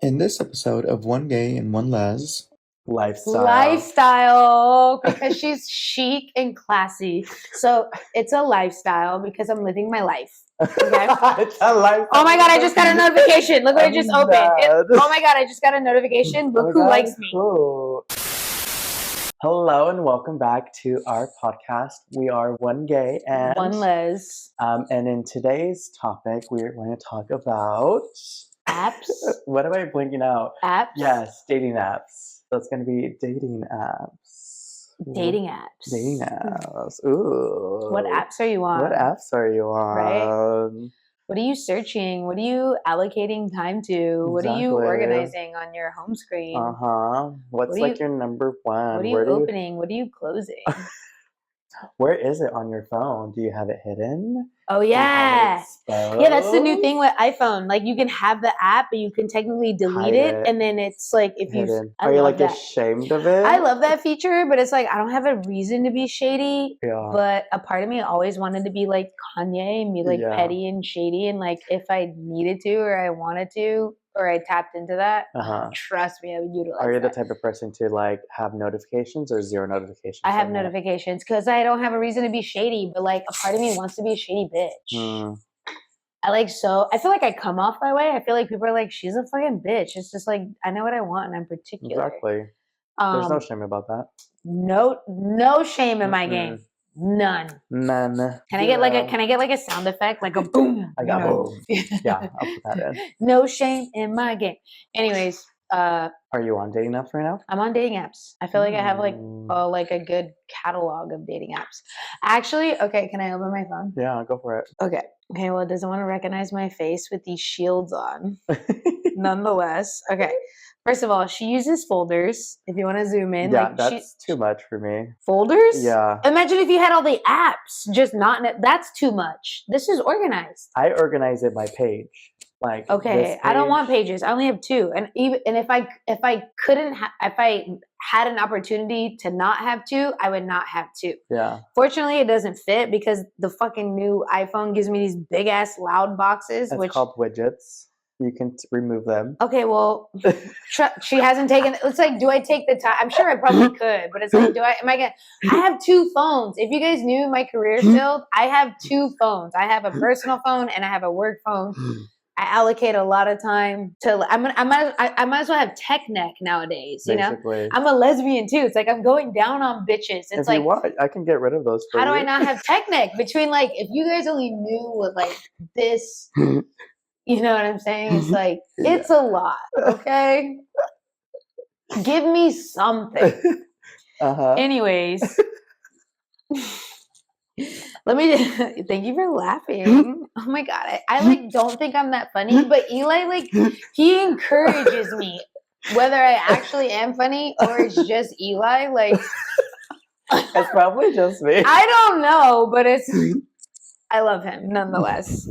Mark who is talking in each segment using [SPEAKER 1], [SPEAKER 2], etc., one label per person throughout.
[SPEAKER 1] In this episode of One Gay and One Les
[SPEAKER 2] Lifestyle, because she's chic and classy. So it's a lifestyle because I'm living my life. Okay?
[SPEAKER 1] It's a lifestyle.
[SPEAKER 2] Oh my God, I just got a notification. Look what I just opened. Oh my God, I just got a notification. Look who likes me.
[SPEAKER 1] Cool. Hello and welcome back to our podcast. We are One Gay and
[SPEAKER 2] One Les.
[SPEAKER 1] And in today's topic, we're going to talk about
[SPEAKER 2] apps.
[SPEAKER 1] What am I blinking out?
[SPEAKER 2] Apps?
[SPEAKER 1] Yes, dating apps. So it's going to be dating apps.
[SPEAKER 2] Dating apps.
[SPEAKER 1] Dating apps. Ooh.
[SPEAKER 2] What apps are you on?
[SPEAKER 1] What apps are you on?
[SPEAKER 2] Right? What are you searching? What are you allocating time to?
[SPEAKER 1] Exactly.
[SPEAKER 2] What are you organizing on your home screen?
[SPEAKER 1] What's like your number one?
[SPEAKER 2] What are you opening? What are you closing?
[SPEAKER 1] Where is it on your phone? Do you have it hidden?
[SPEAKER 2] Oh yeah. Yeah, that's the new thing with iPhone. Like you can have the app, but you can technically delete it, and then it's like if you
[SPEAKER 1] are you like ashamed of it?
[SPEAKER 2] I love that feature, but it's like I don't have a reason to be shady.
[SPEAKER 1] Yeah.
[SPEAKER 2] But a part of me always wanted to be like Kanye and be like petty and shady, and like if I needed to or I wanted to or I tapped into that, trust me, I would utilize
[SPEAKER 1] Are you
[SPEAKER 2] that.
[SPEAKER 1] the type of person to like have notifications or zero notifications?
[SPEAKER 2] I have notifications because I don't have a reason to be shady, but like a part of me wants to be a shady bitch. I feel like I come off that way. I feel like people are like, she's a fucking bitch. It's just like, I know what I want and I'm particular.
[SPEAKER 1] Exactly. There's no shame about that.
[SPEAKER 2] No shame in my game. None. Can I get like a sound effect? Like a boom.
[SPEAKER 1] I got boom. Yeah, I'll put that in.
[SPEAKER 2] No shame in my game. Anyways,
[SPEAKER 1] are you on dating apps right now?
[SPEAKER 2] I'm on dating apps. I feel like I have like a good catalog of dating apps. Actually, okay, can I open my phone?
[SPEAKER 1] Yeah, go for it.
[SPEAKER 2] Okay, well, it doesn't want to recognize my face with these shields on. Nonetheless, okay. First of all, she uses folders. If you want to zoom in,
[SPEAKER 1] yeah, that's too much for me.
[SPEAKER 2] Folders?
[SPEAKER 1] Yeah.
[SPEAKER 2] Imagine if you had all the apps, just not in it. That's too much. This is organized.
[SPEAKER 1] I organize it by page. Like
[SPEAKER 2] okay, I don't want pages. I only have 2, and if I had an opportunity to not have 2, I would not have 2.
[SPEAKER 1] Yeah.
[SPEAKER 2] Fortunately, it doesn't fit because the fucking new iPhone gives me these big ass loud boxes.
[SPEAKER 1] It's called widgets. You can remove them.
[SPEAKER 2] Okay, well, she hasn't taken. It's like, do I take the time? I'm sure I probably could, but it's like, I have 2 phones. If you guys knew my career field, I have 2 phones. I have a personal phone and I have a work phone. I allocate a lot of time to. I might as well have tech neck nowadays. You
[SPEAKER 1] Basically.
[SPEAKER 2] know, I'm a lesbian too. It's like I'm going down on bitches. It's
[SPEAKER 1] if
[SPEAKER 2] like,
[SPEAKER 1] you want, I can get rid of those.
[SPEAKER 2] How do I not have tech neck? Between like, if you guys only knew what like this. You know what I'm saying? It's like, it's a lot, okay? Give me something. Anyways. Thank you for laughing. Oh my God. I like don't think I'm that funny, but Eli, like, he encourages me. Whether I actually am funny or it's just Eli, like.
[SPEAKER 1] It's probably just me.
[SPEAKER 2] I don't know, but I love him nonetheless.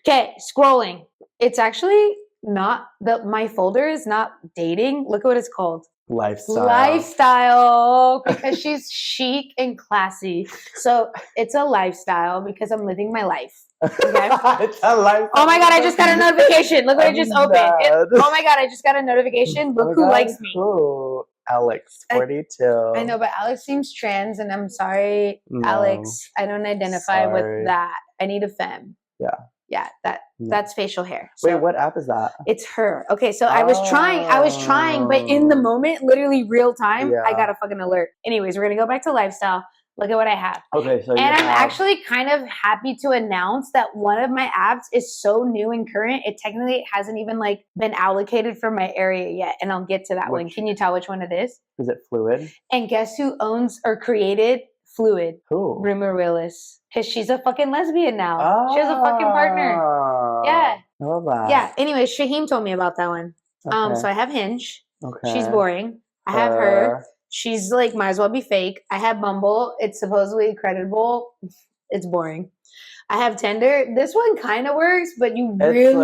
[SPEAKER 2] Okay, scrolling. It's actually not my folder is not dating. Look at what it's called. Lifestyle, because she's chic and classy. So it's a lifestyle because I'm living my life. Okay?
[SPEAKER 1] It's a lifestyle.
[SPEAKER 2] Oh my God, I just got a notification. Look what I just opened. Oh my God, I just got a notification. Look who likes me.
[SPEAKER 1] Cool. Alex, 42.
[SPEAKER 2] I know, but Alex seems trans, and I'm sorry, Alex. I don't identify with that. I need a femme. Yeah, that's facial hair. So
[SPEAKER 1] wait, what app is that?
[SPEAKER 2] It's her. Okay, so I was trying, but in the moment, literally real time, I got a fucking alert. Anyways, we're gonna go back to lifestyle. Look at what I have.
[SPEAKER 1] Okay, so
[SPEAKER 2] I'm actually kind of happy to announce that one of my apps is so new and current, it technically hasn't even like been allocated for my area yet, and I'll get to that one. Can you tell which one it is?
[SPEAKER 1] Is it Fluid?
[SPEAKER 2] And guess who owns or created Fluid?
[SPEAKER 1] Who?
[SPEAKER 2] Rumor Willis. Because she's a fucking lesbian now. She has a fucking partner. Yeah.
[SPEAKER 1] I love that.
[SPEAKER 2] Yeah. Anyways, Shaheem told me about that one.
[SPEAKER 1] Okay.
[SPEAKER 2] So I have Hinge.
[SPEAKER 1] Okay.
[SPEAKER 2] She's boring. I have her. She's like, might as well be fake. I have Bumble. It's supposedly credible. It's boring. I have Tinder. This one kind of works, but it's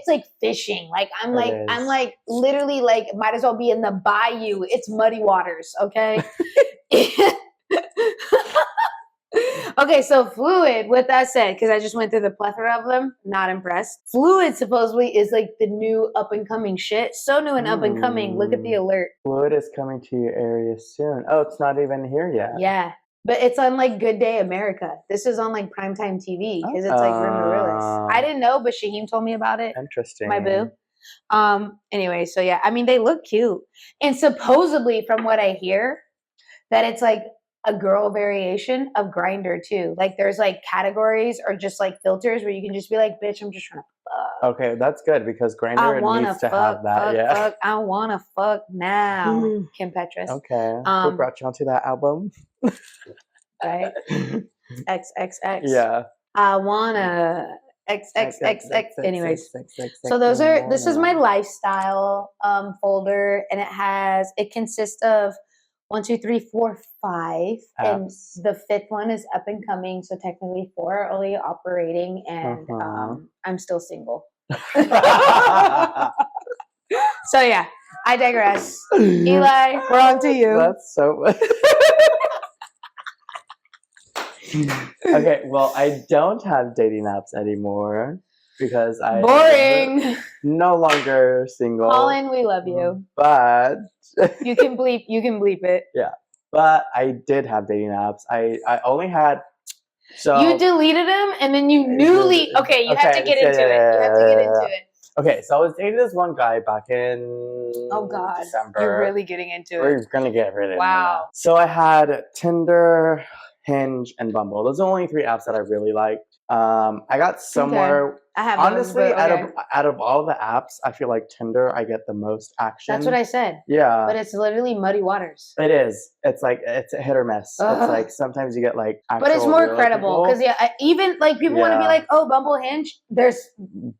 [SPEAKER 2] like fishing. Like I'm like literally like might as well be in the bayou. It's muddy waters, okay? Okay, so Fluid, with that said, because I just went through the plethora of them, not impressed. Fluid supposedly is like the new up and coming shit. So new and up and coming. Look at the alert.
[SPEAKER 1] Fluid is coming to your area soon. Oh, it's not even here yet.
[SPEAKER 2] Yeah. But it's on like Good Day America. This is on like primetime TV because it's like rumor realist. I didn't know, but Shaheem told me about it.
[SPEAKER 1] Interesting.
[SPEAKER 2] My boo. Anyway, so yeah, I mean they look cute. And supposedly from what I hear, that it's like a girl variation of Grinder too. Like there's like categories or just like filters where you can just be like, bitch, I'm just trying to fuck.
[SPEAKER 1] Okay, that's good because Grindr needs to have that.
[SPEAKER 2] Fuck. I wanna fuck now. Kim Petras.
[SPEAKER 1] Okay. Who brought you onto that album?
[SPEAKER 2] Right? XXX.
[SPEAKER 1] Yeah.
[SPEAKER 2] I wanna XXXX. Anyways, so this is my lifestyle folder, and it consists of 1, 2, 3, 4, 5, and the 5th one is up and coming. So technically 4 are only operating, and I'm still single. So yeah, I digress. Eli, we're on to you.
[SPEAKER 1] That's so. Okay, well, I don't have dating apps anymore because
[SPEAKER 2] boring.
[SPEAKER 1] No longer single.
[SPEAKER 2] Colin, we love you.
[SPEAKER 1] But
[SPEAKER 2] you can bleep it.
[SPEAKER 1] Yeah. But I did have dating apps. I only had
[SPEAKER 2] you deleted them and then you newly have to get into it.
[SPEAKER 1] Okay, so I was dating this one guy back in December.
[SPEAKER 2] You're really getting into it.
[SPEAKER 1] We're gonna get rid of it. So I had Tinder, Hinge, and Bumble. Those are the only 3 apps that I really liked. I got somewhere.
[SPEAKER 2] Okay. I have
[SPEAKER 1] honestly out of all the apps, I feel like Tinder I get the most action.
[SPEAKER 2] That's what I said.
[SPEAKER 1] Yeah,
[SPEAKER 2] but it's literally muddy waters.
[SPEAKER 1] It is. It's like it's a hit or miss. It's like sometimes you get like
[SPEAKER 2] but it's more credible because even like people want to be like, oh, Bumble, Hinge. There's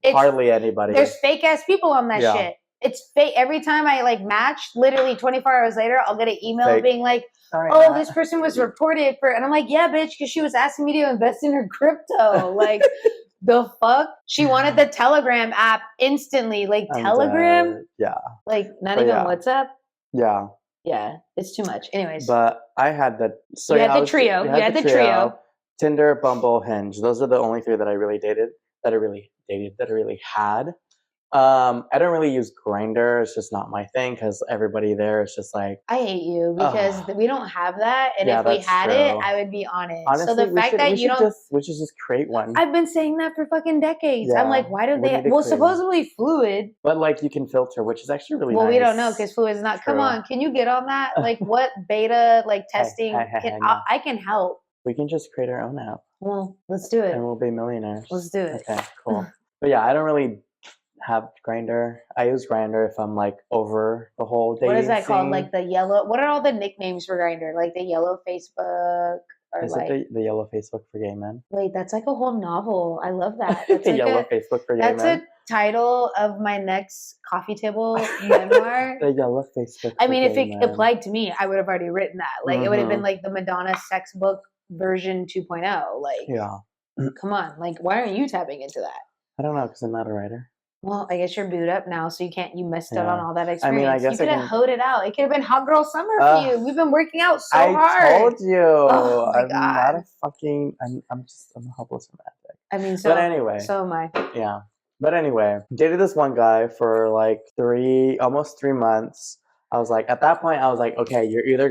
[SPEAKER 1] hardly anybody.
[SPEAKER 2] There's fake ass people on that shit. It's fake. Every time I like match, literally 24 hours later, I'll get an email being like, "Oh, this person was reported for," and I'm like, "Yeah, bitch," because she was asking me to invest in her crypto. Like, the fuck? She wanted the Telegram app instantly. Like Telegram?
[SPEAKER 1] Yeah.
[SPEAKER 2] Like not even WhatsApp?
[SPEAKER 1] Yeah.
[SPEAKER 2] Yeah, it's too much. Anyways.
[SPEAKER 1] But I had the
[SPEAKER 2] you had the trio. You had the trio.
[SPEAKER 1] Tinder, Bumble, Hinge. Those are the only 3 that I really dated. That I really had. I don't really use Grindr. It's just not my thing because everybody there is just like.
[SPEAKER 2] I hate you because we don't have that, and if we had it, I would be on it.
[SPEAKER 1] Honestly,
[SPEAKER 2] so the fact that you don't,
[SPEAKER 1] we should just create one.
[SPEAKER 2] I've been saying that for fucking decades. I'm like, why do they? Well, supposedly Fluid,
[SPEAKER 1] but like you can filter, which is actually really.
[SPEAKER 2] Well,
[SPEAKER 1] nice.
[SPEAKER 2] we don't know because Fluid is not. Come on, can you get on that? Like, what beta like testing? I can help.
[SPEAKER 1] We can just create our own app.
[SPEAKER 2] Well, let's do it,
[SPEAKER 1] and we'll be millionaires.
[SPEAKER 2] Let's do it.
[SPEAKER 1] Okay, cool. But yeah, I don't really have Grindr. I use Grindr if I'm like over the whole dating.
[SPEAKER 2] What is that called? Like the yellow. What are all the nicknames for Grindr? Like the yellow Facebook, or
[SPEAKER 1] is it the yellow Facebook for gay men?
[SPEAKER 2] Wait, that's like a whole novel. I love that. That's
[SPEAKER 1] the
[SPEAKER 2] like
[SPEAKER 1] yellow Facebook for gay men.
[SPEAKER 2] That's a title of my next coffee table memoir.
[SPEAKER 1] The yellow Facebook.
[SPEAKER 2] I mean, if it applied to me, I would have already written that. Like it would have been like the Madonna sex book version 2.0. Like,
[SPEAKER 1] yeah.
[SPEAKER 2] Come on, like why aren't you tapping into that?
[SPEAKER 1] I don't know because I'm not a writer.
[SPEAKER 2] Well, I guess you're booed up now, so you missed out on all that experience.
[SPEAKER 1] I mean, I guess
[SPEAKER 2] you could have hoed it out. It could have been hot girl summer for you. We've been working out so hard.
[SPEAKER 1] I told you.
[SPEAKER 2] Oh my
[SPEAKER 1] I'm
[SPEAKER 2] God.
[SPEAKER 1] not a fucking. I'm a hopeless romantic.
[SPEAKER 2] I mean,
[SPEAKER 1] but anyway.
[SPEAKER 2] So am I.
[SPEAKER 1] Yeah. But anyway, dated this one guy for like almost 3 months. I was like, at that point, I was like, okay, we're either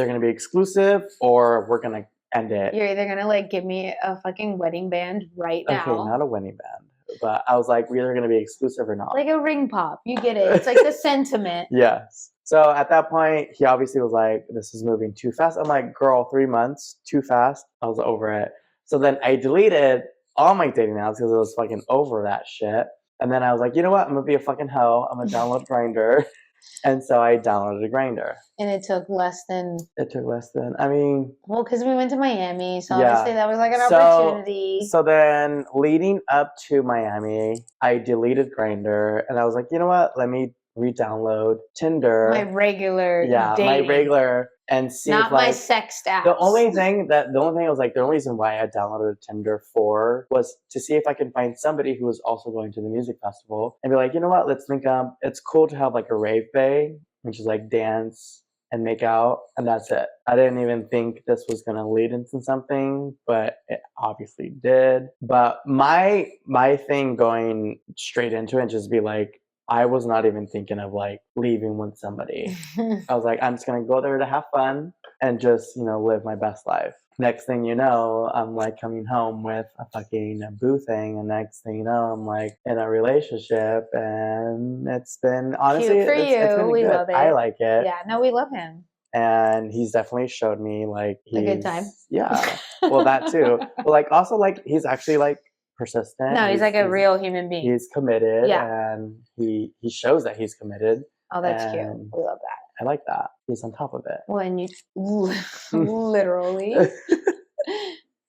[SPEAKER 1] gonna be exclusive or we're gonna end it.
[SPEAKER 2] You're either gonna like give me a fucking wedding band right now.
[SPEAKER 1] Okay, not a wedding band. But I was like, we're either going to be exclusive or not.
[SPEAKER 2] Like a ring pop. You get it. It's like the sentiment.
[SPEAKER 1] Yes. So at that point, he obviously was like, this is moving too fast. I'm like, girl, 3 months, too fast. I was over it. So then I deleted all my dating apps because I was fucking over that shit. And then I was like, you know what? I'm going to be a fucking hoe. I'm going to download Grindr. And so I downloaded Grindr.
[SPEAKER 2] And it took less than...
[SPEAKER 1] I mean...
[SPEAKER 2] Well, because we went to Miami, so obviously that was like an opportunity.
[SPEAKER 1] So then, leading up to Miami, I deleted Grindr, and I was like, you know what? Let me re-download Tinder.
[SPEAKER 2] My regular
[SPEAKER 1] and see
[SPEAKER 2] not
[SPEAKER 1] if, like,
[SPEAKER 2] my sex apps.
[SPEAKER 1] The only thing I was like, the only reason why I downloaded Tinder for was to see if I can find somebody who was also going to the music festival and be like, you know what, let's link up. It's cool to have like a rave bay, which is like dance, and make out, and that's it. I didn't even think this was gonna lead into something, but it obviously did. But my thing going straight into it and just be like, I was not even thinking of like leaving with somebody. I was like, I'm just gonna go there to have fun and just, live my best life. Next thing you know, I'm like coming home with a fucking boo thing, and next thing you know, I'm like in a relationship, and it's been honestly,
[SPEAKER 2] Cute for
[SPEAKER 1] it's
[SPEAKER 2] you.
[SPEAKER 1] been
[SPEAKER 2] We
[SPEAKER 1] good.
[SPEAKER 2] love it.
[SPEAKER 1] I like it.
[SPEAKER 2] Yeah, no, we love him.
[SPEAKER 1] And he's definitely showed me like
[SPEAKER 2] A good time.
[SPEAKER 1] Yeah, well, that too. But like also like he's actually like persistent.
[SPEAKER 2] No, he's like a real human being.
[SPEAKER 1] He's committed,
[SPEAKER 2] Yeah.
[SPEAKER 1] and he shows that he's committed.
[SPEAKER 2] Oh, that's cute.
[SPEAKER 1] And
[SPEAKER 2] We love that.
[SPEAKER 1] I like that. He's on top of it.
[SPEAKER 2] When you literally,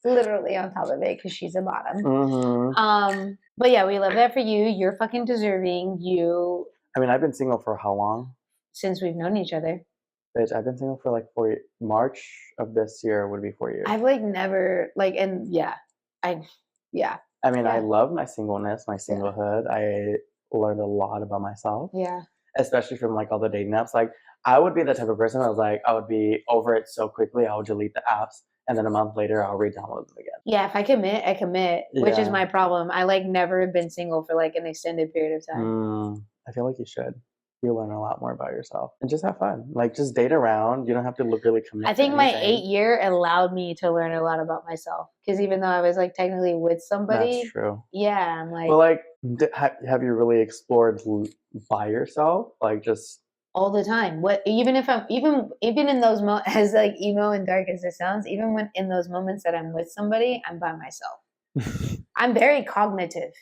[SPEAKER 2] literally on top of it because she's a bottom.
[SPEAKER 1] Mm-hmm.
[SPEAKER 2] But yeah, we love that for you. You're fucking deserving.
[SPEAKER 1] I mean, I've been single for how long?
[SPEAKER 2] Since we've known each other.
[SPEAKER 1] Bitch, I've been single for like 4 years. March of this year would be 4 years.
[SPEAKER 2] I've like never like, and yeah.
[SPEAKER 1] I mean, I love my singleness, my singlehood. I learned a lot about myself.
[SPEAKER 2] Yeah.
[SPEAKER 1] Especially from like all the dating apps. Like I would be the type of person that was like, I would be over it so quickly, I would delete the apps, and then a month later I'll re-download them again.
[SPEAKER 2] Yeah, if I commit, I commit, which is my problem. I like never been single for like an extended period of time.
[SPEAKER 1] I feel like you should. You learn a lot more about yourself and just have fun. Like just date around. You don't have to really commit.
[SPEAKER 2] I think my 8-year allowed me to learn a lot about myself, because even though I was like technically with somebody,
[SPEAKER 1] that's true.
[SPEAKER 2] Yeah, I'm like.
[SPEAKER 1] Well, like, have you really explored by yourself? Like just
[SPEAKER 2] all the time. What even if I'm even in those as like emo and dark as it sounds, even when in those moments that I'm with somebody, I'm by myself. I'm very cognitive.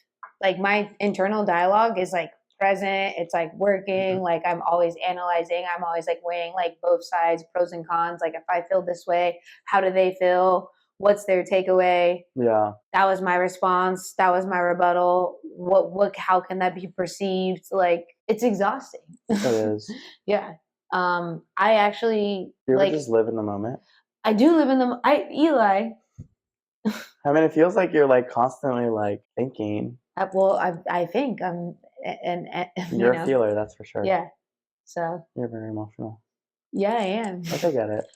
[SPEAKER 2] Like my internal dialogue is like present. It's like working. Like I'm always analyzing. I'm always like weighing like both sides, pros and cons. Like if I feel this way, how do they feel? What's their takeaway?
[SPEAKER 1] Yeah.
[SPEAKER 2] That was my response. That was my rebuttal. How can that be perceived? Like it's exhausting.
[SPEAKER 1] It is.
[SPEAKER 2] Yeah. I actually
[SPEAKER 1] you ever just live in the moment?
[SPEAKER 2] I do live in the Eli.
[SPEAKER 1] I mean, it feels like you're like constantly like thinking.
[SPEAKER 2] I think I'm and
[SPEAKER 1] you're a feeler, that's for sure.
[SPEAKER 2] Yeah. So
[SPEAKER 1] you're very emotional.
[SPEAKER 2] Yeah, I am.
[SPEAKER 1] I get it.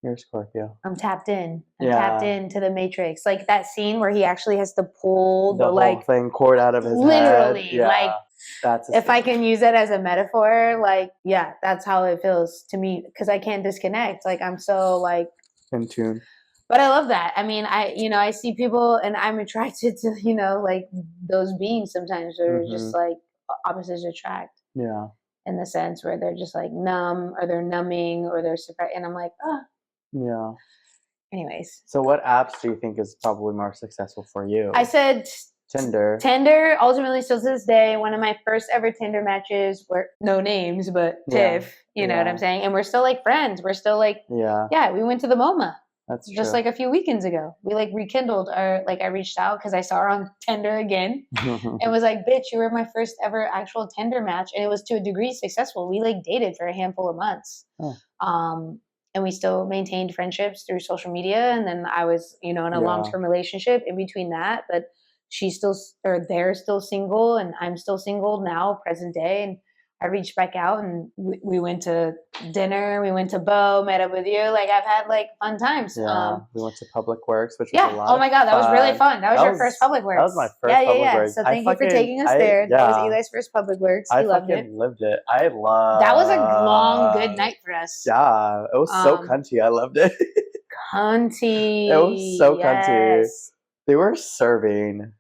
[SPEAKER 1] You're a Scorpio.
[SPEAKER 2] I'm tapped in. I'm tapped into the Matrix. Like that scene where he actually has to pull the
[SPEAKER 1] whole thing cord out of his
[SPEAKER 2] literally,
[SPEAKER 1] head. Yeah,
[SPEAKER 2] like
[SPEAKER 1] that's
[SPEAKER 2] if I can use it as a metaphor, like yeah, that's how it feels to me, because I can't disconnect. Like I'm so like
[SPEAKER 1] in tune.
[SPEAKER 2] But I love that. I mean, I see people and I'm attracted to, like those beings sometimes that are just like opposites attract.
[SPEAKER 1] Yeah.
[SPEAKER 2] In the sense where they're just like numb, or they're numbing, or they're surprised. And I'm like, oh.
[SPEAKER 1] Yeah.
[SPEAKER 2] Anyways.
[SPEAKER 1] So what apps do you think is probably more successful for you?
[SPEAKER 2] I said
[SPEAKER 1] Tinder.
[SPEAKER 2] Tinder, ultimately, still to this day, one of my first ever Tinder matches were no names, but Tiff. You know what I'm saying? And we're still like friends. We're still like, yeah, we went to the MoMA.
[SPEAKER 1] That's true.
[SPEAKER 2] Just like a few weekends ago. We like rekindled our, like I reached out because I saw her on Tinder again and was like, bitch, you were my first ever actual Tinder match. And it was to a degree successful. We like dated for a handful of months. And we still maintained friendships through social media. And then I was, in a long-term relationship in between that. But they're still single and I'm still single now, present day. And I reached back out and we went to dinner. We went to Bo, met up with you. Like I've had like fun times.
[SPEAKER 1] Yeah, we went to Public Works, which was a lot.
[SPEAKER 2] Oh my God, that was really fun. That was your first Public Works.
[SPEAKER 1] That was my first Public Works.
[SPEAKER 2] So thank you for taking us there. That was Eli's first Public Works. He loved it.
[SPEAKER 1] I lived it. I loved.
[SPEAKER 2] That was a long, good night for us.
[SPEAKER 1] Yeah, it was so cunty. I loved it.
[SPEAKER 2] Cunty.
[SPEAKER 1] It was so cunty. They were serving.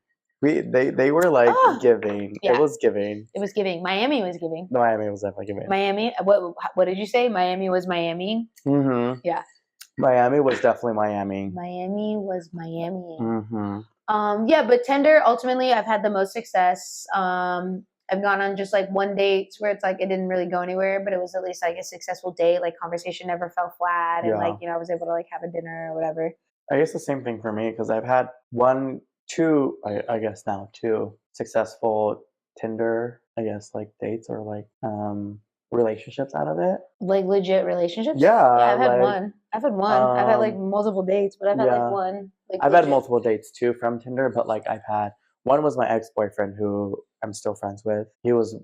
[SPEAKER 1] They were like giving. Yeah. It was giving.
[SPEAKER 2] It was giving. Miami was giving.
[SPEAKER 1] No, Miami was definitely giving.
[SPEAKER 2] Miami. What did you say? Miami was Miami. Yeah.
[SPEAKER 1] Miami was definitely Miami.
[SPEAKER 2] Miami was Miami. Yeah, but Tinder, ultimately, I've had the most success. I've gone on just like one date where it's like it didn't really go anywhere, but it was at least like a successful date. Like conversation never fell flat, and like I was able to like have a dinner or whatever.
[SPEAKER 1] I guess the same thing for me, because I've had two successful Tinder, I guess, like dates or like relationships out of it.
[SPEAKER 2] Like legit relationships?
[SPEAKER 1] Yeah.
[SPEAKER 2] I've had one. I've had like multiple dates, but I've had like one. Like,
[SPEAKER 1] I've had multiple dates too from Tinder, but like one was my ex-boyfriend who I'm still friends with. He was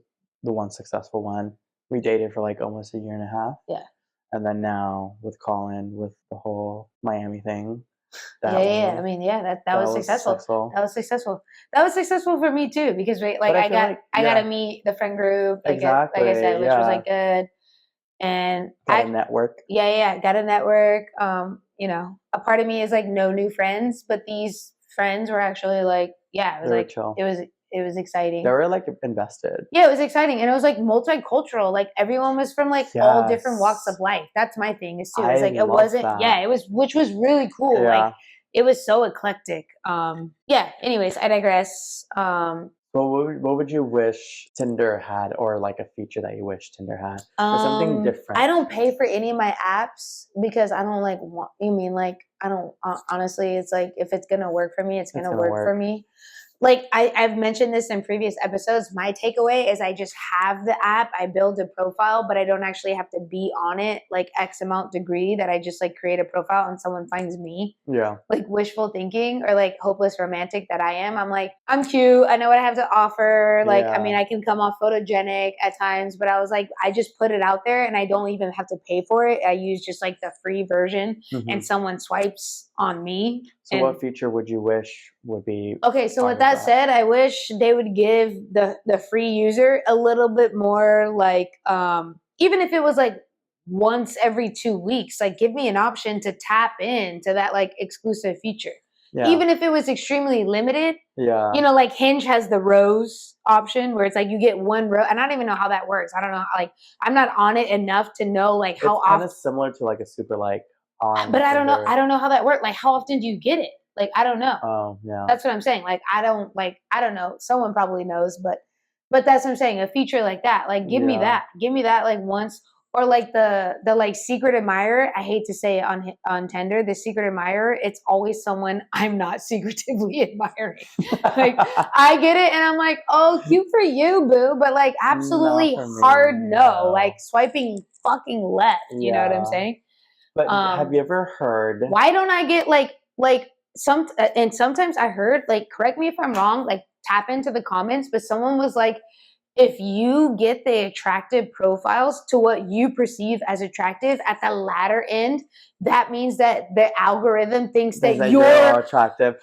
[SPEAKER 1] the one successful one. We dated for like almost a year and a half.
[SPEAKER 2] Yeah.
[SPEAKER 1] And then now with Colin, with the whole Miami thing,
[SPEAKER 2] Yeah. I mean, yeah, that was successful.
[SPEAKER 1] successful.
[SPEAKER 2] That was successful. That was successful for me too, because like
[SPEAKER 1] But
[SPEAKER 2] I got
[SPEAKER 1] yeah,
[SPEAKER 2] to meet the friend group, like
[SPEAKER 1] exactly.
[SPEAKER 2] like I said, which was
[SPEAKER 1] Yeah,
[SPEAKER 2] like good. And
[SPEAKER 1] got a network.
[SPEAKER 2] yeah, got a network. You know, a part of me is like no new friends, but these friends were actually like, yeah, it was
[SPEAKER 1] They were
[SPEAKER 2] like
[SPEAKER 1] chill.
[SPEAKER 2] it was exciting.
[SPEAKER 1] They were like invested.
[SPEAKER 2] Yeah, it was exciting, and it was like multicultural. Like everyone was from like all different walks of
[SPEAKER 1] Yes.
[SPEAKER 2] life. That's my thing is too.
[SPEAKER 1] I
[SPEAKER 2] It's like it
[SPEAKER 1] love
[SPEAKER 2] wasn't.
[SPEAKER 1] that.
[SPEAKER 2] Yeah, it was, which was really cool.
[SPEAKER 1] Yeah.
[SPEAKER 2] Like it was so eclectic. Yeah. Anyways, I digress.
[SPEAKER 1] What would you wish Tinder had, or like a feature that you wish Tinder had, or something different?
[SPEAKER 2] I don't pay for any of my apps because I don't like. You mean like I don't honestly? It's like if it's gonna work for me, it's gonna work for me. Like I've mentioned this in previous episodes, my takeaway is I just have the app, I build a profile, but I don't actually have to be on it like X amount degree, that I just like create a profile and someone finds me.
[SPEAKER 1] Yeah.
[SPEAKER 2] Like wishful thinking or like hopeless romantic that I am. I'm like, I'm cute. I know what I have to offer. Like, I mean, I can come off photogenic at times, but I was like, I just put it out there and I don't even have to pay for it. I use just like the free version and someone swipes on me.
[SPEAKER 1] So what feature would you wish would be?
[SPEAKER 2] Okay, so with that said, I wish they would give the free user a little bit more like, even if it was like once every 2 weeks, like give me an option to tap into that like exclusive feature. Yeah. Even if it was extremely limited. Yeah. You know, like Hinge has the rose option where it's like you get one rose, and I don't even know how that works. I don't know, like I'm not on it enough to know like how often. It's
[SPEAKER 1] kind of similar to like a super like on.
[SPEAKER 2] But I don't know. I don't know how that works. Like how often do you get it? Like I don't know.
[SPEAKER 1] Oh yeah.
[SPEAKER 2] That's what I'm saying. Like I don't know. Someone probably knows, but that's what I'm saying. A feature like that. Like give me that. Give me that like once. Or like the like secret admirer. I hate to say it on Tinder, the secret admirer, it's always someone I'm not secretively admiring. Like I get it and I'm like, oh, cute for you, boo. But like absolutely hard no. Like swiping fucking left. You know what I'm saying?
[SPEAKER 1] But have you ever heard?
[SPEAKER 2] Why don't I get like and sometimes I heard, like, correct me if I'm wrong, like tap into the comments, but someone was like, if you get the attractive profiles to what you perceive as attractive at the latter end, that means that the algorithm thinks that you're
[SPEAKER 1] attractive.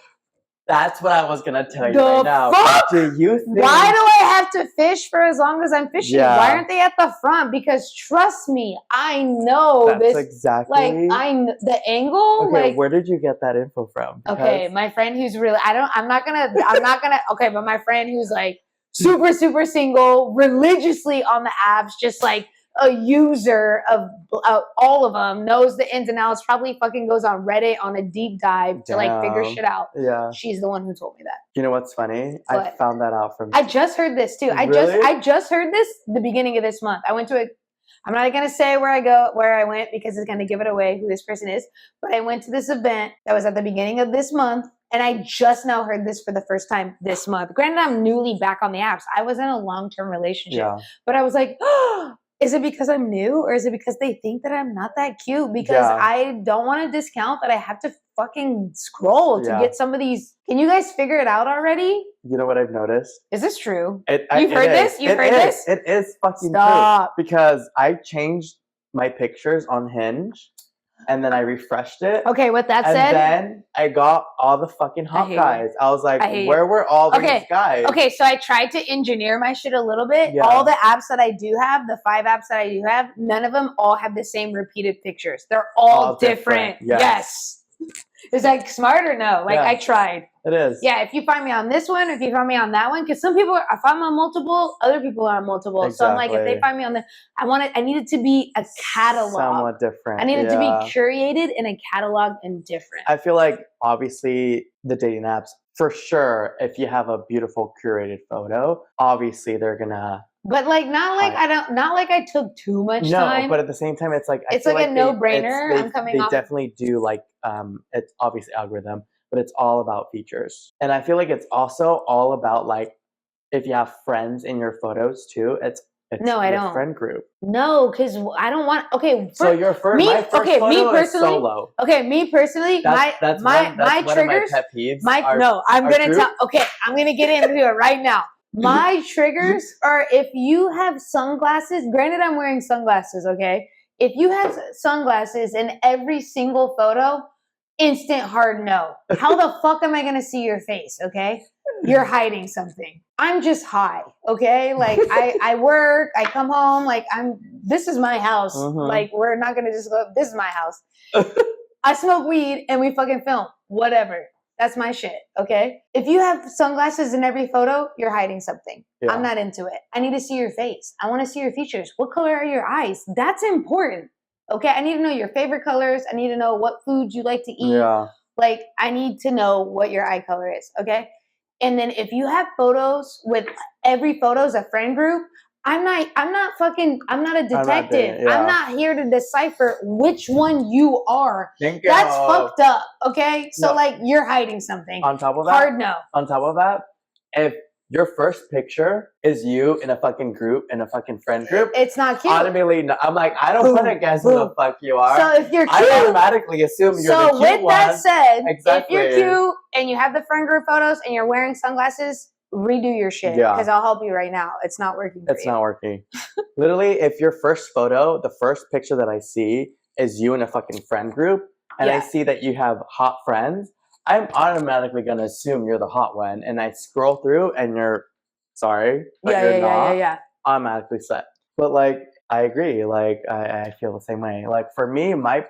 [SPEAKER 1] That's what I was gonna tell you right now.
[SPEAKER 2] Fuck?
[SPEAKER 1] Do you think?
[SPEAKER 2] Why do I have to fish for as long as I'm fishing? Yeah. Why aren't they at the front? Because trust me, I know
[SPEAKER 1] that's this. Exactly.
[SPEAKER 2] Like the angle.
[SPEAKER 1] Okay,
[SPEAKER 2] like,
[SPEAKER 1] where did you get that info from?
[SPEAKER 2] Because okay, my friend who's really I'm not gonna. Okay, but my friend who's like super single, religiously on the apps, just like a user of all of them, knows the ins and outs, probably fucking goes on Reddit on a deep dive to like figure shit out. Yeah. She's the one who told me that.
[SPEAKER 1] You know what's funny? What? I found that out from.
[SPEAKER 2] I just heard this too.
[SPEAKER 1] Really?
[SPEAKER 2] I just heard this the beginning of this month. I went to I'm not going to say where I went because it's going to give it away who this person is, but I went to this event that was at the beginning of this month. And I just now heard this for the first time this month. Granted, I'm newly back on the apps. I was in a long-term relationship, but I was like, oh, is it because I'm new or is it because they think that I'm not that cute? Because I don't want to discount that I have to fucking scroll to get some of these. Can you guys figure it out already?
[SPEAKER 1] You know what I've noticed?
[SPEAKER 2] Is this true? You've heard this? You've heard this?
[SPEAKER 1] It is fucking true. Because I changed my pictures on Hinge. And then I refreshed it.
[SPEAKER 2] Okay, with that said.
[SPEAKER 1] And then I got all the fucking hot guys. I was like, where were all these guys?
[SPEAKER 2] Okay, so I tried to engineer my shit a little bit. Yeah. All the apps that I do have, the 5 apps that I do have, none of them all have the same repeated pictures. They're all different. Yes. Is that smart or no? Like, I tried.
[SPEAKER 1] It is.
[SPEAKER 2] Yeah, if you find me on this one, if you find me on that one, because some people, if I'm on multiple, other people are on multiple. Exactly. So I'm like, if they find me on I need it to be a catalog.
[SPEAKER 1] Somewhat different.
[SPEAKER 2] I need it to be curated in a catalog and different.
[SPEAKER 1] I feel like, obviously, the dating apps, for sure, if you have a beautiful curated photo, obviously they're gonna.
[SPEAKER 2] But like, not like I took too much time.
[SPEAKER 1] No, but at the same time, it's like
[SPEAKER 2] it's like a no-brainer. I'm coming off.
[SPEAKER 1] They definitely do like it's obviously algorithm, but it's all about features. And I feel like it's also all about like if you have friends in your photos too. It's
[SPEAKER 2] no, I don't.
[SPEAKER 1] Friend group.
[SPEAKER 2] No, because I don't want. Okay,
[SPEAKER 1] so your first. My first photo
[SPEAKER 2] me personally.
[SPEAKER 1] Is solo.
[SPEAKER 2] Okay, me personally. My triggers.
[SPEAKER 1] One of my pet peeves.
[SPEAKER 2] I'm gonna tell. Okay, I'm gonna get into it right now. My triggers are if you have sunglasses. Granted, I'm wearing sunglasses. Okay, If you have sunglasses in every single photo, instant hard no. How the fuck am I going to see your face? Okay. You're hiding something. I'm just high. Okay. Like I work, I come home, like this is my house. Like we're not going to just go, this is my house. I smoke weed and we fucking film. Whatever. That's my shit. Okay. If you have sunglasses in every photo, you're hiding something. Yeah. I'm not into it. I need to see your face. I want to see your features. What color are your eyes? That's important. Okay. I need to know your favorite colors. I need to know what foods you like to eat. Yeah. Like I need to know what your eye color is. Okay. And then if you have photos with every photo is a friend group, I'm not a detective. I'm not here to decipher which one you are. That's fucked up. Okay. So like you're hiding something.
[SPEAKER 1] On top of that,
[SPEAKER 2] hard no.
[SPEAKER 1] On top of that, if your first picture is you in a fucking group, in a fucking friend group,
[SPEAKER 2] it's not cute.
[SPEAKER 1] Automatically, I'm like, I don't want to guess who the fuck you are.
[SPEAKER 2] So if you're cute,
[SPEAKER 1] I automatically assume you're the cute one.
[SPEAKER 2] So with that said, if you're cute and you have the friend group photos and you're wearing sunglasses, redo your shit because I'll help you right now. It's not working.
[SPEAKER 1] It's not working. Literally, if your first photo, the first picture that I see is you in a fucking friend group, and I see that you have hot friends, I'm automatically gonna assume you're the hot one, and I scroll through, and you're sorry, but you're not. Automatically set. But like, I agree. Like, I feel the same way. Like for me, my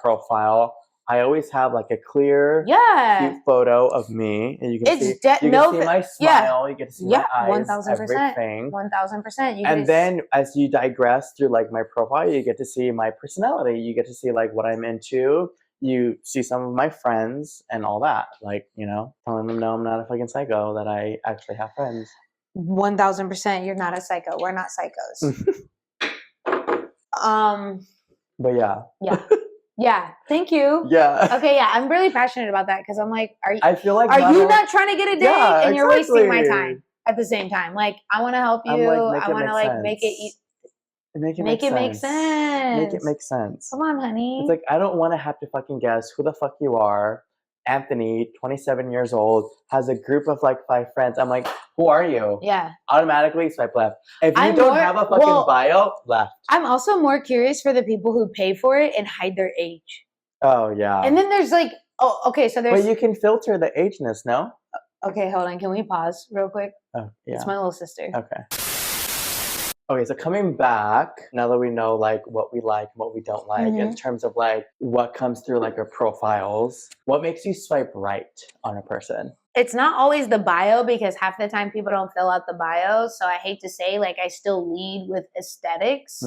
[SPEAKER 1] profile, I always have like a clear, cute photo of me, and you can see my smile, you get to see my eyes,
[SPEAKER 2] 1000%,
[SPEAKER 1] everything,
[SPEAKER 2] 1000%.
[SPEAKER 1] And then as you digress through like my profile, you get to see my personality. You get to see like what I'm into. You see some of my friends and all that, like telling them no, I'm not a fucking psycho. That I actually have friends.
[SPEAKER 2] 1000%, you're not a psycho. We're not psychos.
[SPEAKER 1] But yeah.
[SPEAKER 2] Yeah, thank you.
[SPEAKER 1] Yeah.
[SPEAKER 2] Okay, yeah, I'm really passionate about that because I'm like,
[SPEAKER 1] I feel like
[SPEAKER 2] are you not trying to get a date and you're wasting my time at the same time? Like, I want to help you. I want to like make it make sense.
[SPEAKER 1] Make it make sense.
[SPEAKER 2] Come on, honey.
[SPEAKER 1] It's like I don't want to have to fucking guess who the fuck you are. Anthony, 27 years old, has a group of like 5 friends. I'm like, who are you?
[SPEAKER 2] Yeah.
[SPEAKER 1] Automatically swipe left. If you don't have a fucking bio, left.
[SPEAKER 2] I'm also more curious for the people who pay for it and hide their age.
[SPEAKER 1] Oh, yeah.
[SPEAKER 2] And then there's like, so there's...
[SPEAKER 1] But you can filter the ageness, no?
[SPEAKER 2] Okay, hold on. Can we pause real quick?
[SPEAKER 1] Oh, yeah.
[SPEAKER 2] It's my little sister.
[SPEAKER 1] Okay. Okay, so coming back, now that we know like what we like and what we don't like in terms of like what comes through like our profiles, what makes you swipe right on a person?
[SPEAKER 2] It's not always the bio because half the time people don't fill out the bio. So I hate to say, like, I still lead with aesthetics.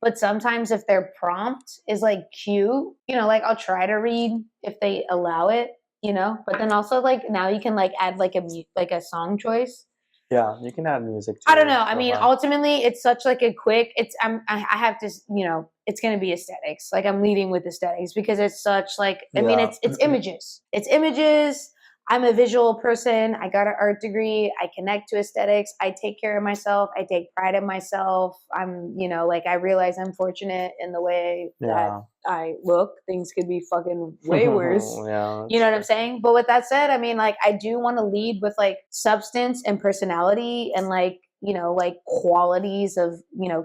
[SPEAKER 2] But sometimes if their prompt is like cute, like I'll try to read if they allow it, But then also like now you can like add like a song choice.
[SPEAKER 1] Yeah, you can add music too.
[SPEAKER 2] I don't know. I mean, ultimately, it's such like a quick. I have to, it's going to be aesthetics. Like I'm leading with aesthetics because it's such like. I mean, it's images. It's images. I'm a visual person. I got an art degree. I connect to aesthetics. I take care of myself. I take pride in myself. I'm, like I realize I'm fortunate in the way that I look. Things could be fucking way worse. You know what I'm saying? But with that said, I mean, like I do want to lead with like substance and personality and like, like qualities of,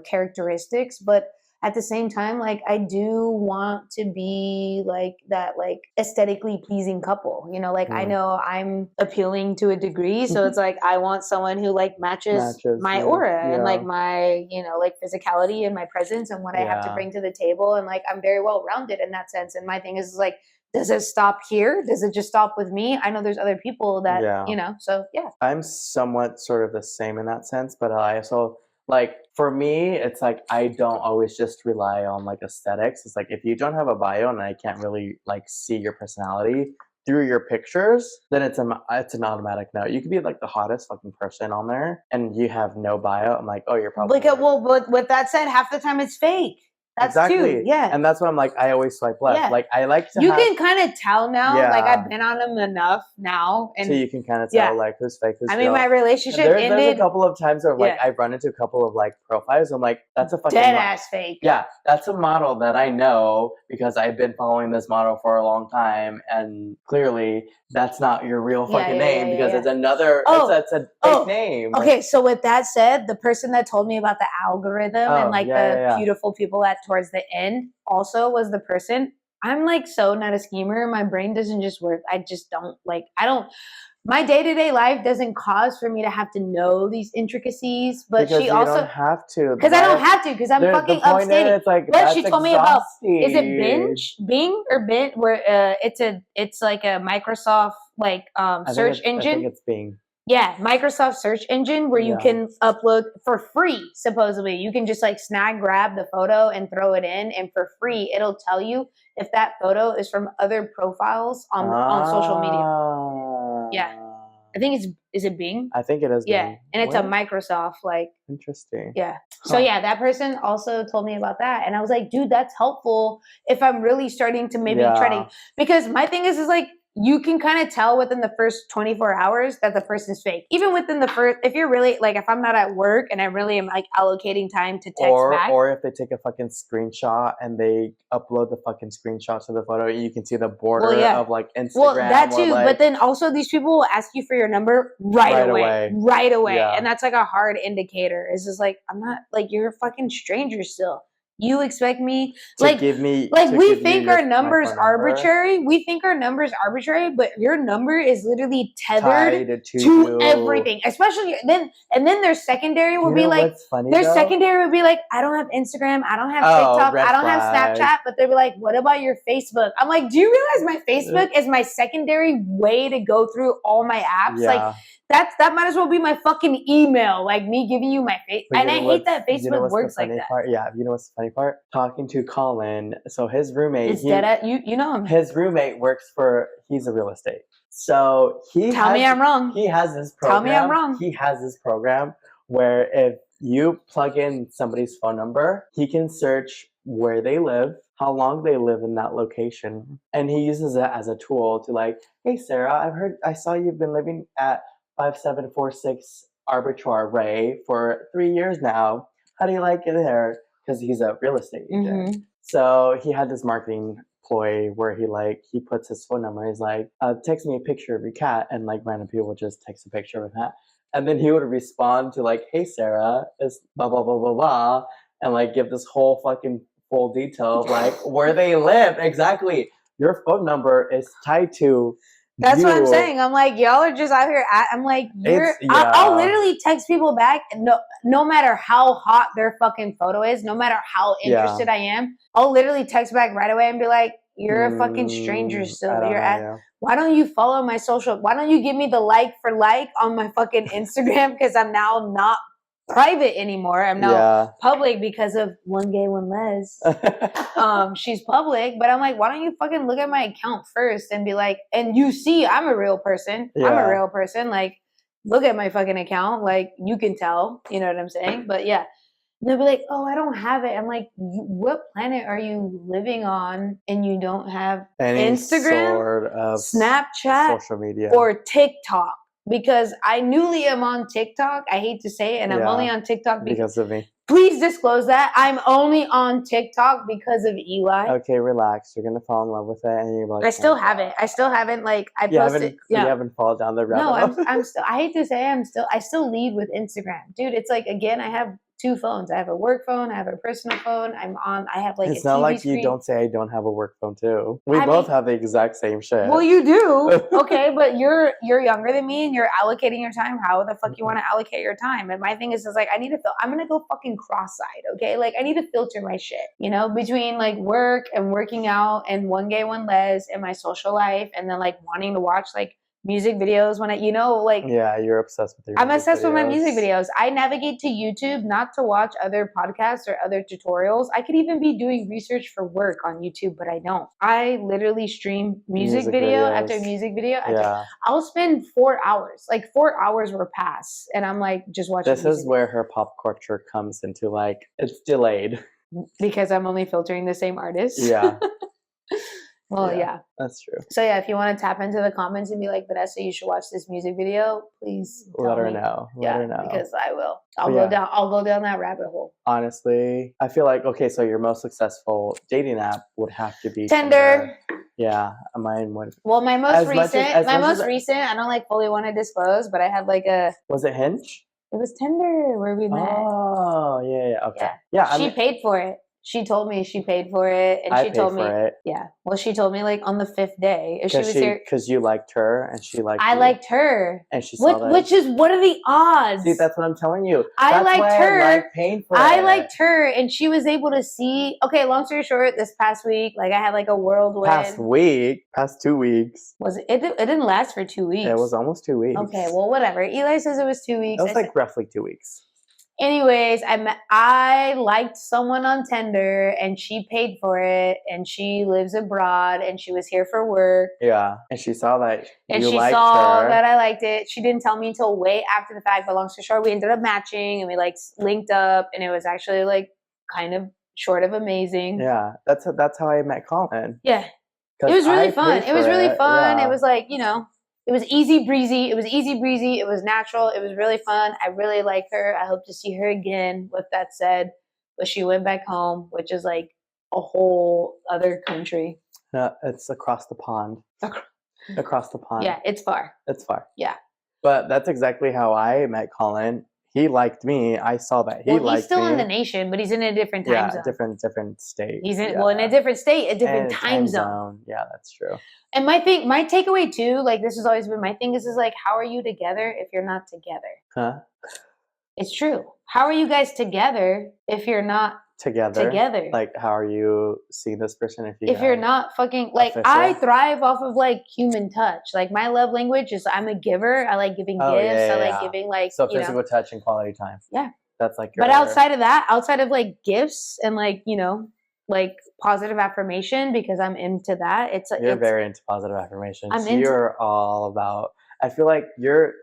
[SPEAKER 2] characteristics, but at the same time, like I do want to be like that, like aesthetically pleasing couple, like I know I'm appealing to a degree. So it's like, I want someone who like matches my aura and like my, like physicality and my presence and what I have to bring to the table. And like, I'm very well rounded in that sense. And my thing is like, does it stop here? Does it just stop with me? I know there's other people that, so yeah.
[SPEAKER 1] I'm somewhat sort of the same in that sense, but I also, like, for me, it's like I don't always just rely on like aesthetics. It's like if you don't have a bio and I can't really like see your personality through your pictures, then it's an automatic no. You could be like the hottest fucking person on there and you have no bio. I'm like, oh, you're probably
[SPEAKER 2] but with that said, half the time it's fake. That's
[SPEAKER 1] exactly.
[SPEAKER 2] Too. Yeah.
[SPEAKER 1] And that's why I'm like, I always swipe left. Yeah. Like I like to
[SPEAKER 2] can kind of tell now. Yeah. Like I've been on them enough now. And
[SPEAKER 1] so you can kind of tell like who's fake, who's real.
[SPEAKER 2] I mean, my relationship ended.
[SPEAKER 1] There's a couple of times where like I've run into a couple of like profiles. I'm like, that's a fucking
[SPEAKER 2] dead ass fake.
[SPEAKER 1] Yeah. That's a model that I know because I've been following this model for a long time. And clearly that's not your real fucking name because it's another, it's a fake name.
[SPEAKER 2] Okay. So with that said, the person that told me about the algorithm and like the beautiful people that towards the end also was the person. I'm like so not a schemer. My brain doesn't just work. I just don't like, my day-to-day life doesn't cause for me to have to know these intricacies, but
[SPEAKER 1] because
[SPEAKER 2] she
[SPEAKER 1] you
[SPEAKER 2] also
[SPEAKER 1] don't have to.
[SPEAKER 2] because I don't have to because I'm fucking upstating.
[SPEAKER 1] It's like,
[SPEAKER 2] What she
[SPEAKER 1] that's
[SPEAKER 2] told me about
[SPEAKER 1] exhausting.
[SPEAKER 2] is it Bing or Bing where it's like a Microsoft like search engine.
[SPEAKER 1] I think it's Bing.
[SPEAKER 2] Yeah, Microsoft search engine where you can upload for free, supposedly. You can just like snag grab the photo and throw it in, and for free it'll tell you if that photo is from other profiles on social media. Yeah. I think is it Bing?
[SPEAKER 1] I think it is
[SPEAKER 2] Yeah.
[SPEAKER 1] Bing.
[SPEAKER 2] And it's a Microsoft like
[SPEAKER 1] interesting.
[SPEAKER 2] yeah. So yeah, that person also told me about that. And I was like, dude, that's helpful if I'm really starting to maybe try to, because my thing is like, you can kind of tell within the first 24 hours that the person's fake. Even within the first, if you're really like, if I'm not at work and I really am like allocating time to text back.
[SPEAKER 1] Or if they take a fucking screenshot and they upload the fucking screenshot to the photo, you can see the border of like Instagram.
[SPEAKER 2] Well, that too. Like, but then also these people will ask you for your number right away. Yeah. And that's like a hard indicator. It's just like, I'm not like, you're a fucking stranger still. You expect me
[SPEAKER 1] to give me
[SPEAKER 2] we think our numbers arbitrary. We think our numbers arbitrary, but your number is literally tethered to everything. Especially then their secondary will be like secondary would be like, I don't have Instagram, I don't have TikTok, I don't have Snapchat, but they'll be like, what about your Facebook? I'm like, do you realize my Facebook is my secondary way to go through all my apps? Like that might as well be my fucking email, like me giving you my face. And I hate that Facebook works like that.
[SPEAKER 1] Yeah, you know what's the funny part? Talking to Colin, so his roommate
[SPEAKER 2] is dead at you know him.
[SPEAKER 1] His roommate works he's a real estate. So
[SPEAKER 2] Tell me I'm wrong.
[SPEAKER 1] He has this program.
[SPEAKER 2] Tell me I'm wrong.
[SPEAKER 1] He has this program where if you plug in somebody's phone number, he can search where they live, how long they live in that location, and he uses it as a tool to like, hey Sarah, I saw you've been living at 5746 Arbitrage Ray for 3 years now. How do you like it there? Because he's a real estate agent. Mm-hmm. So he had this marketing ploy where he puts his phone number. He's like, text me a picture of your cat, and like random people would just text a picture of that, and then he would respond to like, hey Sarah, it's blah blah blah blah blah, and like give this whole fucking full detail of like where they live exactly. Your phone number is tied to.
[SPEAKER 2] That's what I'm saying. I'm like, y'all are just out here. I'm like, I'll literally text people back. No matter how hot their fucking photo is, no matter how interested I am, I'll literally text back right away and be like, you're a fucking stranger still. Why don't you follow my social? Why don't you give me the like for like on my fucking Instagram? Because I'm now not private anymore. I'm now public because of one gay, one les. She's public, but I'm like, why don't you fucking look at my account first and be like, and you see I'm a real person. I'm a real person. Like, look at my fucking account. Like, you can tell. You know what I'm saying? But yeah. And they'll be like, oh, I don't have it. I'm like, what planet are you living on and you don't have
[SPEAKER 1] any
[SPEAKER 2] Instagram,
[SPEAKER 1] sort of
[SPEAKER 2] Snapchat,
[SPEAKER 1] social media,
[SPEAKER 2] or TikTok? Because I newly am on TikTok. I hate to say it, and I'm only on TikTok
[SPEAKER 1] because of me.
[SPEAKER 2] Please disclose that. I'm only on TikTok because of Eli.
[SPEAKER 1] Okay, relax. You're gonna fall in love with it, and you're like,
[SPEAKER 2] I still haven't. I still haven't posted.
[SPEAKER 1] You haven't fallen down the rabbit hole.
[SPEAKER 2] No, I'm still. I hate to say I still lead with Instagram, dude. It's like, again, I have 2 phones. I have a work phone. I have a personal phone. I have like.
[SPEAKER 1] It's not like screen. You don't say I don't have a work phone too. We both have the exact same shit.
[SPEAKER 2] Well, you do. Okay, but you're younger than me, and you're allocating your time. How the fuck you want to allocate your time? And my thing is like, I need to. I'm gonna go fucking cross-eyed. Okay, like I need to filter my shit. You know, between like work and working out and one gay, one les and my social life, and then like wanting to watch like music videos when
[SPEAKER 1] you're obsessed with
[SPEAKER 2] I'm obsessed with my music videos. I navigate to YouTube not to watch other podcasts or other tutorials. I could even be doing research for work on YouTube, but I don't. I literally stream music video after music video. I'll spend 4 hours. Like 4 hours will pass, and I'm like just watching.
[SPEAKER 1] This is where her pop culture comes into like it's delayed
[SPEAKER 2] because I'm only filtering the same artists.
[SPEAKER 1] Yeah.
[SPEAKER 2] Well, yeah,
[SPEAKER 1] that's true.
[SPEAKER 2] So yeah, if you want to tap into the comments and be like, Vanessa, you should watch this music video, please
[SPEAKER 1] let her know. Let her know.
[SPEAKER 2] Because I will. I'll go down that rabbit hole.
[SPEAKER 1] Honestly, I feel like so your most successful dating app would have to be
[SPEAKER 2] Tinder.
[SPEAKER 1] Yeah, mine would.
[SPEAKER 2] Well, my most recent, I don't like fully want to disclose, but I had like a.
[SPEAKER 1] Was it Hinge?
[SPEAKER 2] It was Tinder where we met.
[SPEAKER 1] Oh yeah, okay. Yeah,
[SPEAKER 2] she paid for it. She told me she paid for it, and
[SPEAKER 1] I
[SPEAKER 2] she
[SPEAKER 1] paid
[SPEAKER 2] told me,
[SPEAKER 1] for it.
[SPEAKER 2] yeah. Well, she told me like on the 5th day, if she was here,
[SPEAKER 1] Because you liked her and she liked
[SPEAKER 2] I
[SPEAKER 1] you.
[SPEAKER 2] liked her.
[SPEAKER 1] And she saw that.
[SPEAKER 2] Which is, what are the odds?
[SPEAKER 1] See, that's what I'm telling you.
[SPEAKER 2] I
[SPEAKER 1] That's
[SPEAKER 2] liked
[SPEAKER 1] why
[SPEAKER 2] her.
[SPEAKER 1] I like paying for it.
[SPEAKER 2] I liked her, and she was able to see. Okay, long story short, this past week, like I had like a whirlwind.
[SPEAKER 1] Past 2 weeks.
[SPEAKER 2] Was it? It didn't last for 2 weeks.
[SPEAKER 1] It was almost 2 weeks.
[SPEAKER 2] Okay, well, whatever. Eli says it was 2 weeks.
[SPEAKER 1] It was like roughly 2 weeks.
[SPEAKER 2] Anyways, I liked someone on Tinder, and she paid for it, and she lives abroad, and she was here for work.
[SPEAKER 1] Yeah, and she saw that
[SPEAKER 2] And
[SPEAKER 1] you
[SPEAKER 2] she
[SPEAKER 1] liked
[SPEAKER 2] saw
[SPEAKER 1] her.
[SPEAKER 2] that I liked it. She didn't tell me until way after the fact, but long story short, we ended up matching, and we like linked up, and it was actually like kind of short of amazing.
[SPEAKER 1] Yeah, that's how I met Colin.
[SPEAKER 2] Yeah, it was really fun. It was really fun.
[SPEAKER 1] Yeah.
[SPEAKER 2] It was like, it was easy breezy. It was easy breezy. It was natural. It was really fun. I really like her. I hope to see her again. With that said, but she went back home, which is like a whole other country.
[SPEAKER 1] No, it's across the pond. Across the pond.
[SPEAKER 2] Yeah, it's far.
[SPEAKER 1] It's far.
[SPEAKER 2] Yeah.
[SPEAKER 1] But that's exactly how I met Colin. He liked me. I saw that he liked me.
[SPEAKER 2] He's still in the nation, but he's in a different time zone.
[SPEAKER 1] different state.
[SPEAKER 2] He's in in a different state, a different time zone.
[SPEAKER 1] Yeah, that's true.
[SPEAKER 2] And my takeaway too, like this has always been my thing, is like, how are you together if you're not together?
[SPEAKER 1] Huh?
[SPEAKER 2] It's true. How are you guys together if you're not together?
[SPEAKER 1] Like, how are you seeing this person if
[SPEAKER 2] you're not fucking, like,
[SPEAKER 1] official?
[SPEAKER 2] I thrive off of like human touch. Like my love language is I'm a giver. I like giving gifts. I like giving like
[SPEAKER 1] physical touch and quality time.
[SPEAKER 2] Yeah.
[SPEAKER 1] That's like
[SPEAKER 2] But outside of that, outside of like gifts and like, like positive affirmation, because I'm into that.
[SPEAKER 1] You're very into positive affirmations.
[SPEAKER 2] I'm into,
[SPEAKER 1] you're all about, I feel like your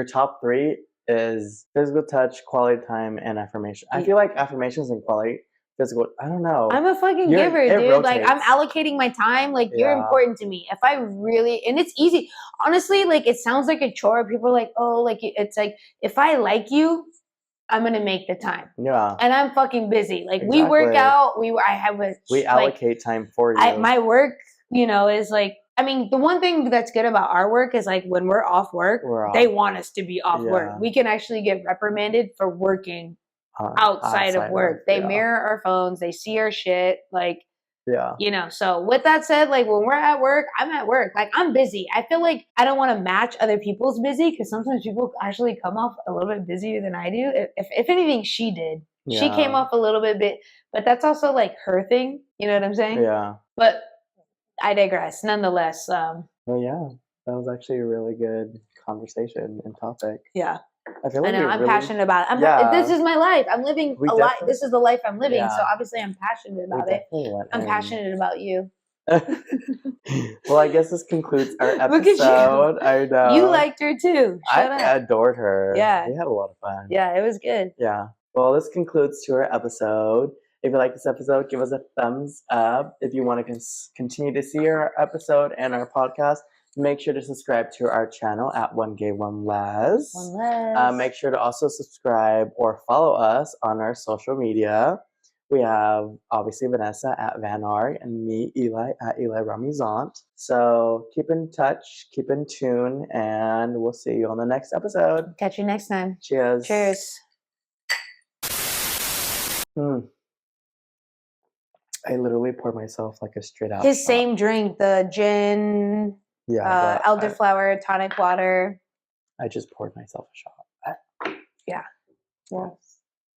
[SPEAKER 1] top 3 is physical touch, quality time, and affirmation. I feel like affirmations and physical, I don't know.
[SPEAKER 2] I'm a fucking giver, dude.
[SPEAKER 1] Rotates.
[SPEAKER 2] Like I'm allocating my time. Like you're important to me. If I really, and it's easy. Honestly, like it sounds like a chore. People are like, oh, like it's like, if I like you, I'm gonna make the time.
[SPEAKER 1] Yeah.
[SPEAKER 2] And I'm fucking busy. Like we work out. We
[SPEAKER 1] allocate time for you.
[SPEAKER 2] My work, is like, I mean, the one thing that's good about our work is like when we're off work, they want us to be off work. We can actually get reprimanded for working outside of work. They mirror our phones. They see our shit. Like, so with that said, like when we're at work, I'm at work. Like I'm busy. I feel like I don't want to match other people's busy, because sometimes people actually come off a little bit busier than I do. If anything, she did. Yeah. She came off a little bit, but that's also like her thing. You know what I'm saying?
[SPEAKER 1] Yeah.
[SPEAKER 2] But I digress. Nonetheless.
[SPEAKER 1] Well, yeah, that was actually a really good conversation and topic.
[SPEAKER 2] Yeah.
[SPEAKER 1] I feel like
[SPEAKER 2] I'm passionate about it. This is my life. I'm living a life. This is the life I'm living. Yeah. So obviously I'm passionate about it. I'm passionate about you.
[SPEAKER 1] Well, I guess this concludes our episode. Look at you. I know.
[SPEAKER 2] You liked her too.
[SPEAKER 1] I adored her.
[SPEAKER 2] Yeah.
[SPEAKER 1] We had a lot of fun.
[SPEAKER 2] Yeah, it was good.
[SPEAKER 1] Yeah. Well, this concludes to our episode. If you like this episode, give us a thumbs up. If you want to continue to see our episode and our podcast, make sure to subscribe to our channel at One Gay One Les. Make sure to also subscribe or follow us on our social media. We have obviously Vanessa at Vanar and me, Eli, at Eli Ramizant. So keep in touch, keep in tune, and we'll see you on the next episode.
[SPEAKER 2] Catch you next time.
[SPEAKER 1] Cheers.
[SPEAKER 2] Cheers.
[SPEAKER 1] I literally poured myself like a straight out.
[SPEAKER 2] His same drink, the gin, elderflower, tonic water.
[SPEAKER 1] I just poured myself a shot.
[SPEAKER 2] Yeah. Well.